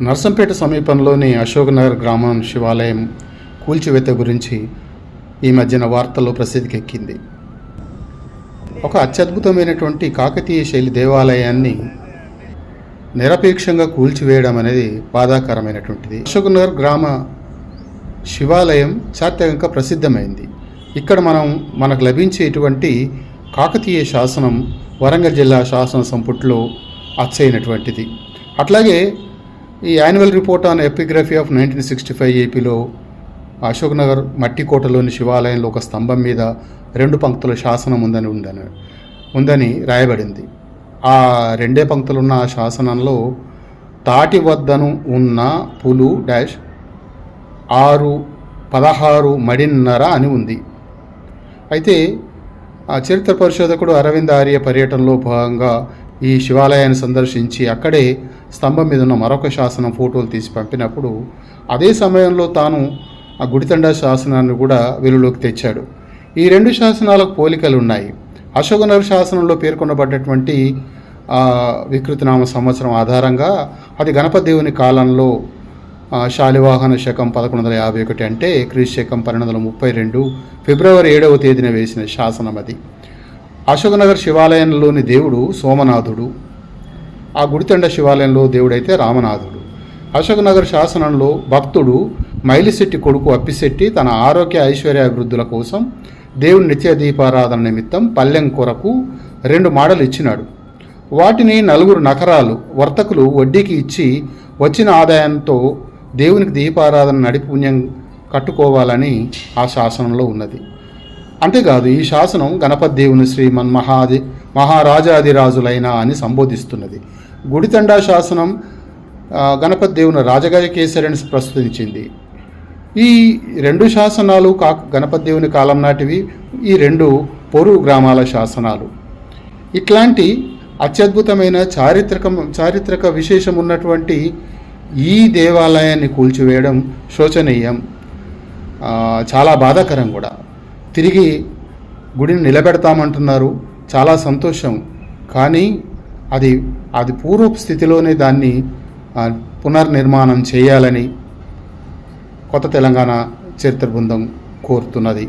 నర్సంపేట సమీపంలోని అశోక్నగర్ గ్రామం శివాలయం కూల్చివేత గురించి ఈ మధ్యన వార్తల్లో ప్రసిద్ధికెక్కింది. ఒక అత్యద్భుతమైనటువంటి కాకతీయ శైలి దేవాలయాన్ని నిరపేక్షంగా కూల్చివేయడం అనేది బాధాకరమైనటువంటిది. అశోక్నగర్ గ్రామ శివాలయం చారిత్రకంగా ప్రసిద్ధమైంది. ఇక్కడ మనకు లభించేటువంటి కాకతీయ శాసనం వరంగల్ జిల్లా శాసన సంపుటిలో అచ్చయినటువంటిది. అట్లాగే ఈ annual report on epigraphy of 1965 ఏపీలో అశోక్నగర్ మట్టికోటలోని శివాలయంలో ఒక స్తంభం మీద 2 పంక్తుల శాసనం ఉందని రాయబడింది. ఆ 2 పంక్తులున్న ఆ శాసనంలో తాటి వద్దను ఉన్న పులు -6-16 మడిన్నర అని ఉంది. అయితే ఆ చరిత్ర పరిశోధకుడు అరవింద్ ఆర్య పర్యటనలో భాగంగా ఈ శివాలయాన్ని సందర్శించి అక్కడే స్తంభం మీద ఉన్న మరొక శాసనం ఫోటోలు తీసి పంపినప్పుడు అదే సమయంలో తాను ఆ గుడితండా శాసనాన్ని కూడా వెలుగులోకి తెచ్చాడు. ఈ 2 శాసనాలకు పోలికలు ఉన్నాయి. అశోక్నగర్ శాసనంలో పేర్కొనబడ్డటువంటి వికృతినామ సంవత్సరం ఆధారంగా అది గణపతి దేవుని కాలంలో శాలివాహన శకం 1151 అంటే క్రీస్తు శకం 1232 ఫిబ్రవరి 7వ తేదీన వేసిన శాసనం అది. అశోక్నగర్ శివాలయంలోని దేవుడు సోమనాథుడు, ఆ గుడితండ శివాలయంలో దేవుడైతే రామనాథుడు. అశోక్నగర్ శాసనంలో భక్తుడు మైలిశెట్టి కొడుకు అప్పిశెట్టి తన ఆరోగ్య ఐశ్వర్యాభివృద్ధుల కోసం దేవుని నిత్య దీపారాధన నిమిత్తం పల్లెం కొరకు 2 మాడలు ఇచ్చినాడు. వాటిని 4 నకరాలు వర్తకులు వడ్డీకి ఇచ్చి వచ్చిన ఆదాయంతో దేవునికి దీపారాధన నడిపుణ్యం కట్టుకోవాలని ఆ శాసనంలో ఉన్నది. అంతేకాదు ఈ శాసనం గణపతి దేవుని శ్రీమన్ మహారాజాదిరాజులైన అని సంబోధిస్తున్నది. గుడితండా శాసనం గణపతి దేవుని రాజగజకేసరిని ప్రస్తుతించింది. ఈ 2 శాసనాలు గణపతి దేవుని కాలం నాటివి. ఈ 2 పొరుగు గ్రామాల శాసనాలు. ఇట్లాంటి అత్యద్భుతమైన చారిత్రక విశేషం ఉన్నటువంటి ఈ దేవాలయాన్ని కూల్చివేయడం శోచనీయం, చాలా బాధాకరం కూడా. తిరిగి గుడిని నిలబెడతామంటున్నారు, చాలా సంతోషం. కానీ అది పూర్వపు స్థితిలోనే దాన్ని పునర్నిర్మాణం చేయాలని కొత్త తెలంగాణ చరిత్ర బృందం కోరుతున్నది.